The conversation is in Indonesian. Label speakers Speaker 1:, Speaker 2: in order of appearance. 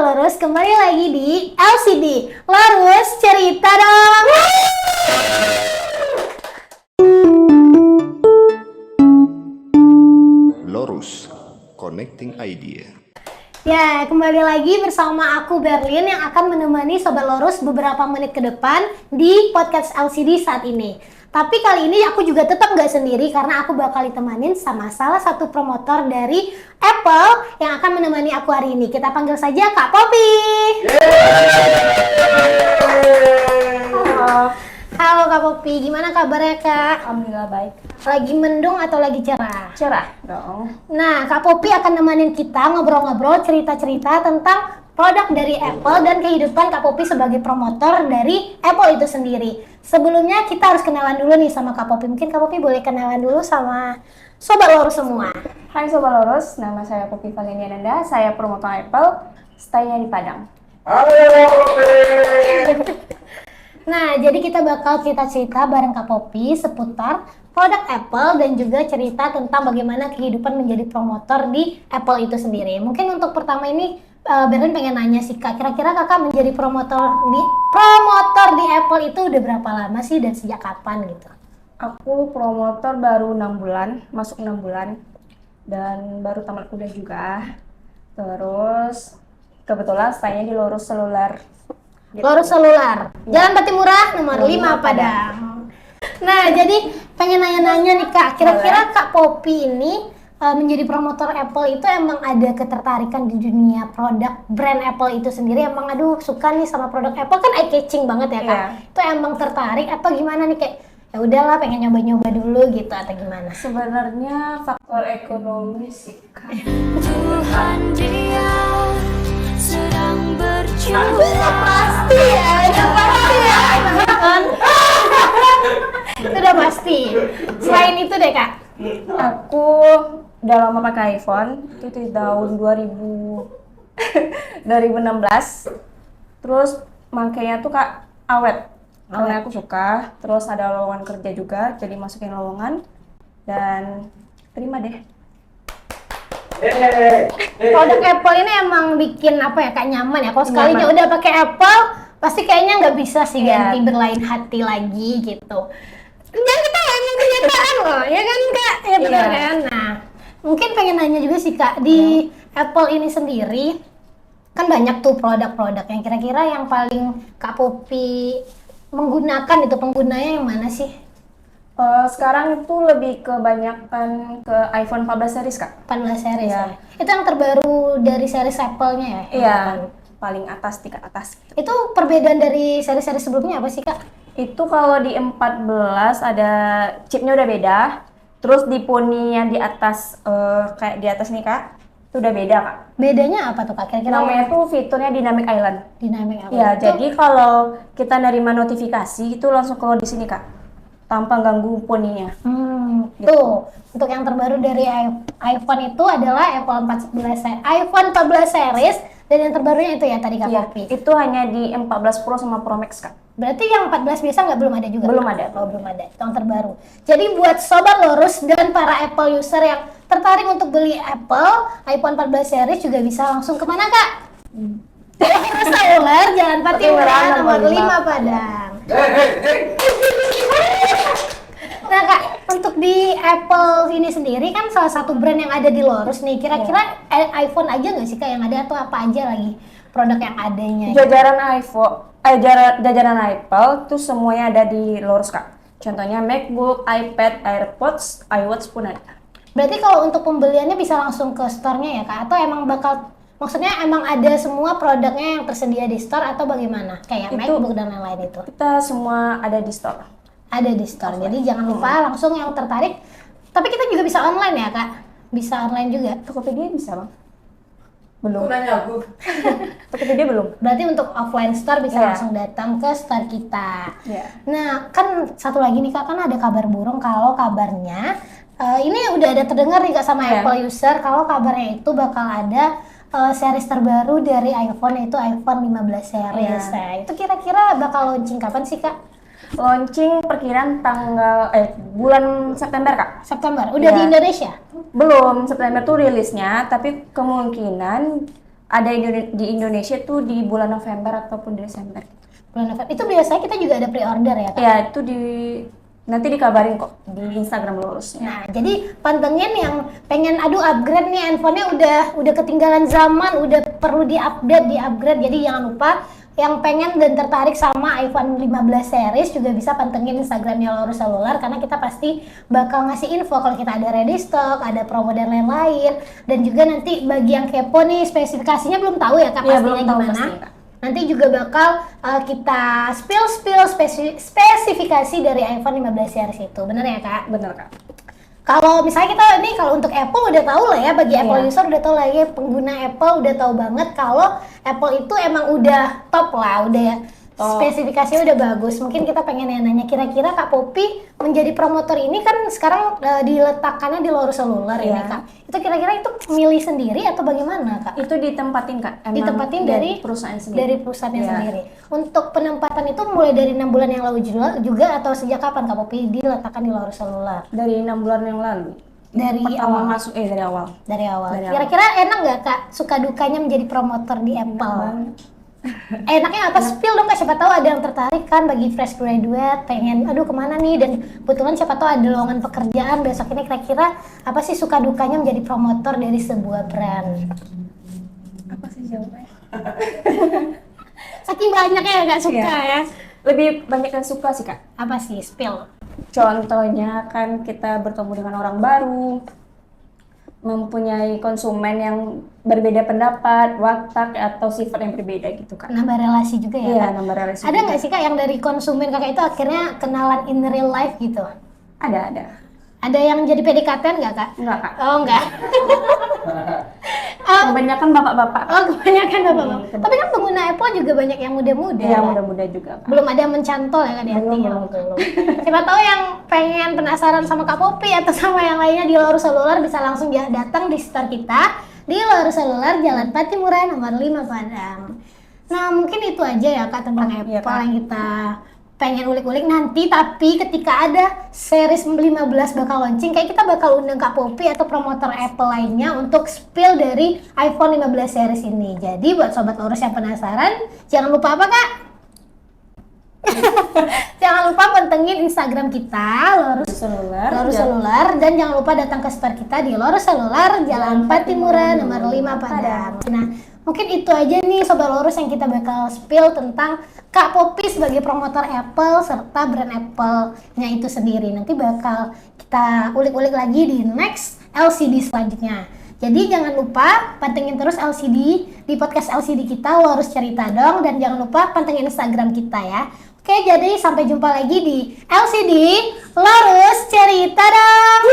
Speaker 1: Lurus, kembali lagi di LCD Lurus Cerita Dong.
Speaker 2: Lurus, Connecting Idea.
Speaker 1: Ya, kembali lagi bersama aku Berlin yang akan menemani Sobat Lurus beberapa menit ke depan di podcast LCD saat ini. Tapi kali ini aku juga tetap nggak sendiri karena aku bakal ditemanin sama salah satu promotor dari Apple yang akan menemani aku hari ini. Kita panggil saja Kak Poppy. Halo Kak Poppy, gimana kabarnya Kak?
Speaker 3: Alhamdulillah baik.
Speaker 1: Lagi mendung atau lagi cerah?
Speaker 3: Cerah dong.
Speaker 1: Nah, Kak Poppy akan nemenin kita ngobrol-ngobrol, cerita-cerita tentang produk dari Apple dan kehidupan Kak Poppy sebagai promotor dari Apple itu sendiri. Sebelumnya kita harus kenalan dulu nih sama Kak Poppy. Mungkin Kak Poppy boleh kenalan dulu sama Sobat Lurus semua.
Speaker 3: Hai Sobat Lurus, nama saya Poppy Valiniananda, saya promotor Apple, stay-nya di Padang.
Speaker 1: Nah, jadi kita bakal cerita-cerita bareng Kak Poppy seputar produk Apple dan juga cerita tentang bagaimana kehidupan menjadi promotor di Apple itu sendiri. Mungkin untuk pertama ini Berlin pengen nanya sih Kak, kira-kira Kakak menjadi promotor di Apple itu udah berapa lama sih dan sejak kapan gitu?
Speaker 3: Aku promotor baru 6 bulan, masuk 6 bulan, dan baru tamat kuliah juga. Terus kebetulan stay-nya di Lurus Seluler. Gitu.
Speaker 1: Lurus Seluler, Jalan Patimura nomor 5 Padang. Nah, jadi pengen nanya-nanya nih Kak, kira-kira Kak Poppy ini menjadi promotor Apple itu emang ada ketertarikan di dunia produk brand Apple itu sendiri? Emang aduh suka nih sama produk Apple, kan eye catching banget ya Kak?
Speaker 3: Iya.
Speaker 1: Itu emang tertarik atau gimana nih, kayak ya udahlah pengen nyoba-nyoba dulu gitu atau gimana?
Speaker 3: Sebenarnya faktor ekonomi sih Kak.
Speaker 4: Tuhan dia sedang berjuang.
Speaker 1: Pasti ya, udah pasti ya, kan? Sudah pasti. Selain itu deh Kak,
Speaker 3: Aku udah lama pakai iPhone, itu di tahun 2016. Terus makanya tuh Kak awet. Karena aku suka, terus ada lowongan kerja juga, jadi masukin lowongan dan terima deh.
Speaker 1: produk Apple ini emang bikin apa ya Kak, nyaman ya. Kalau sekalinya
Speaker 3: Nyaman.
Speaker 1: udah pakai Apple, pasti kayaknya nggak bisa sih
Speaker 3: Iya.
Speaker 1: ganti berlain hati lagi gitu. Jangan kita ngomong kenyataan loh, ya kan Kak? Ya benar
Speaker 3: Iya.
Speaker 1: kan? Nah, mungkin pengen nanya juga sih Kak, di Apple ini sendiri kan banyak tuh produk-produk yang kira-kira yang paling Kak Poppy menggunakan itu, penggunanya yang mana sih?
Speaker 3: Sekarang itu lebih kebanyakan ke iPhone 14 series Kak.
Speaker 1: 14 series
Speaker 3: Iya.
Speaker 1: ya? Itu yang terbaru dari series Apple-nya ya?
Speaker 3: Iya, paling atas, tingkat atas.
Speaker 1: Itu perbedaan dari seri-seri sebelumnya apa sih Kak?
Speaker 3: Itu kalau di 14 ada chipnya udah beda. Terus di Pony yang di atas kayak di atas nih Kak, itu udah beda Kak.
Speaker 1: Bedanya apa tuh Kak? Kira-kira
Speaker 3: Namanya tuh fiturnya Dynamic Island.
Speaker 1: Dynamic apa?
Speaker 3: Ya,
Speaker 1: Itu
Speaker 3: jadi kalau kita nerima notifikasi itu langsung keluar di sini Kak, tanpa ganggu Pony-nya.
Speaker 1: tuh untuk yang terbaru dari iPhone itu adalah iPhone 14 series dan yang terbarunya itu ya tadi Kak
Speaker 3: Iya,
Speaker 1: Poppy.
Speaker 3: itu hanya di 14 Pro sama Pro Max Kak.
Speaker 1: Berarti yang 14 biasa belum ada juga?
Speaker 3: Belum
Speaker 1: Kak?
Speaker 3: ada.
Speaker 1: Oh, belum ada. Itu yang terbaru. Jadi buat Sobat Lurus dan para Apple user yang tertarik untuk beli Apple iPhone 14 series juga bisa langsung kemana Kak? Lurus Seluler, Jalan Patimura
Speaker 3: Patimura,
Speaker 1: nomor
Speaker 3: nomor
Speaker 1: 5 Padang. Nah Kak, untuk di Apple ini sendiri kan salah satu brand yang ada di Lurus nih. Kira-kira iPhone aja nggak sih Kak yang ada atau apa aja lagi produk yang adanya?
Speaker 3: Jajaran iPhone, jajaran Apple tuh semuanya ada di Lurus Kak. Contohnya MacBook, iPad, AirPods, iWatch pun ada.
Speaker 1: Berarti kalau untuk pembeliannya bisa langsung ke store-nya ya Kak? Atau emang maksudnya emang ada semua produknya yang tersedia di store atau bagaimana? Kayak
Speaker 3: Itu-
Speaker 1: MacBook dan lain-lain itu?
Speaker 3: Kita semua ada di store.
Speaker 1: Ada di store, jadi jangan lupa langsung yang tertarik. Tapi kita juga bisa online ya Kak? Bisa online juga?
Speaker 3: Tokopedia bisa Bang? Belum.
Speaker 5: Nanya aku.
Speaker 3: Tokopedia belum.
Speaker 1: Berarti untuk offline store bisa
Speaker 3: Iya.
Speaker 1: langsung datang ke store kita.
Speaker 3: Iya.
Speaker 1: Nah, kan satu lagi nih Kak, kan ada kabar burung kalau kabarnya ini udah ada terdengar nih Kak sama
Speaker 3: Iya.
Speaker 1: Apple user kalau kabarnya itu bakal ada series terbaru dari iPhone, yaitu iPhone 15 series.
Speaker 3: Iya.
Speaker 1: Nah, itu kira-kira bakal launching kapan sih Kak?
Speaker 3: Launching perkiraan bulan September Kak.
Speaker 1: September. Udah
Speaker 3: Iya.
Speaker 1: di Indonesia?
Speaker 3: Belum, September tuh rilisnya, tapi kemungkinan ada di Indonesia tuh di bulan November ataupun Desember.
Speaker 1: Bulan November. Itu biasanya kita juga ada pre-order ya, Kak?
Speaker 3: Ya, itu nanti dikabarin kok di Instagram Lurusnya.
Speaker 1: Nah, jadi pantengin yang pengen upgrade nih handphonenya udah ketinggalan zaman, udah perlu di-upgrade. Jadi jangan lupa yang pengen dan tertarik sama iPhone 15 series juga bisa pantengin Instagramnya Lurus Seluler karena kita pasti bakal ngasih info kalau kita ada ready stock, ada promo dan lain-lain. Dan juga nanti bagi yang kepo nih spesifikasinya belum tahu ya Kak,
Speaker 3: Iya,
Speaker 1: pastinya
Speaker 3: belum tahu
Speaker 1: gimana.
Speaker 3: pasti, Kak.
Speaker 1: Nanti juga bakal kita spill spesifikasi dari iPhone 15 series itu. Bener ya Kak?
Speaker 3: Bener, Kak.
Speaker 1: Kalau misalnya kita nih kalau untuk Apple udah tahu lah ya, bagi Apple
Speaker 3: Iya.
Speaker 1: user udah tahu lah ya, pengguna Apple udah tahu banget kalau Apple itu emang udah top lah, udah ya spesifikasinya udah bagus. Mungkin kita pengen nanya kira-kira Kak Poppy menjadi promotor ini kan sekarang diletakkannya di Lurus Seluler ini
Speaker 3: Iya.
Speaker 1: Kak. Itu kira-kira itu milih sendiri atau bagaimana Kak?
Speaker 3: Itu ditempatin, Kak. Emang
Speaker 1: Ditempatin dari
Speaker 3: perusahaan sendiri.
Speaker 1: Dari perusahaannya
Speaker 3: Iya.
Speaker 1: sendiri. Untuk penempatan itu mulai dari 6 bulan yang lalu juga atau sejak kapan Kak Poppy diletakkan di Lurus Seluler?
Speaker 3: Dari 6 bulan yang lalu.
Speaker 1: Dari
Speaker 3: Pertama
Speaker 1: awal.
Speaker 3: masuk dari awal.
Speaker 1: Dari awal.
Speaker 3: Dari awal.
Speaker 1: Kira-kira enak nggak Kak suka dukanya menjadi promotor di Apple? Enaknya apa? Spill dong Kak, siapa tahu ada yang tertarik kan bagi fresh graduate, pengen aduh kemana nih, dan kebetulan siapa tahu ada lowongan pekerjaan besok ini. Kira-kira apa sih suka dukanya menjadi promotor dari sebuah brand?
Speaker 3: Apa sih jawabannya?
Speaker 1: Saking banyaknya ya Kak suka
Speaker 3: Iya.
Speaker 1: ya.
Speaker 3: Lebih banyak yang suka sih, Kak.
Speaker 1: Apa sih spill?
Speaker 3: Contohnya kan kita bertemu dengan orang baru, mempunyai konsumen yang berbeda pendapat, watak atau sifat yang berbeda gitu, Kak.
Speaker 1: Nambah relasi juga ya
Speaker 3: Iya,
Speaker 1: Kak?
Speaker 3: nambah relasi.
Speaker 1: Ada
Speaker 3: juga.
Speaker 1: nggak sih Kak yang dari konsumen Kakak itu akhirnya kenalan in real life gitu?
Speaker 3: Ada.
Speaker 1: Ada yang jadi PDKT nggak Kak?
Speaker 3: Enggak, Kak.
Speaker 1: Oh enggak.
Speaker 3: Kebanyakan bapak-bapak.
Speaker 1: Oh kebanyakan bapak-bapak.
Speaker 3: Hmm,
Speaker 1: Tapi kan pengguna Apple juga banyak yang muda-muda.
Speaker 3: Iya,
Speaker 1: Kak.
Speaker 3: muda-muda juga, Kak.
Speaker 1: Belum ada yang mencantol ya Kak di hatinya.
Speaker 3: Belum.
Speaker 1: Siapa tahu yang pengen penasaran sama Kak Poppy atau sama yang lainnya di Lurus Seluler bisa langsung datang di store kita di Lurus Seluler Jalan Patimura nomor 5 Padang. Nah mungkin itu aja ya Kak tentang Apple
Speaker 3: iya, Kak.
Speaker 1: yang kita pengen ulik-ulik nanti. Tapi ketika ada series 15 bakal launching, kayak kita bakal undang Kak Poppy atau promotor Apple lainnya untuk spill dari iPhone 15 series ini. Jadi buat sobat Lurus yang penasaran, jangan lupa apa Kak? Jangan lupa pantengin Instagram kita Lurus
Speaker 3: Seluler.
Speaker 1: Seluler, dan jangan lupa datang ke store kita di Lurus Seluler Jalan Patimura nomor 5 Padang. Nah, mungkin itu aja nih Sobat Lurus yang kita bakal spill tentang Kak Poppy sebagai promotor Apple serta brand Apple-nya itu sendiri. Nanti bakal kita ulik-ulik lagi di next LCD selanjutnya. Jadi jangan lupa pantengin terus LCD di podcast LCD kita Lurus Cerita Dong, dan jangan lupa pantengin Instagram kita ya. Oke, jadi sampai jumpa lagi di LCD Lurus Cerita Dong.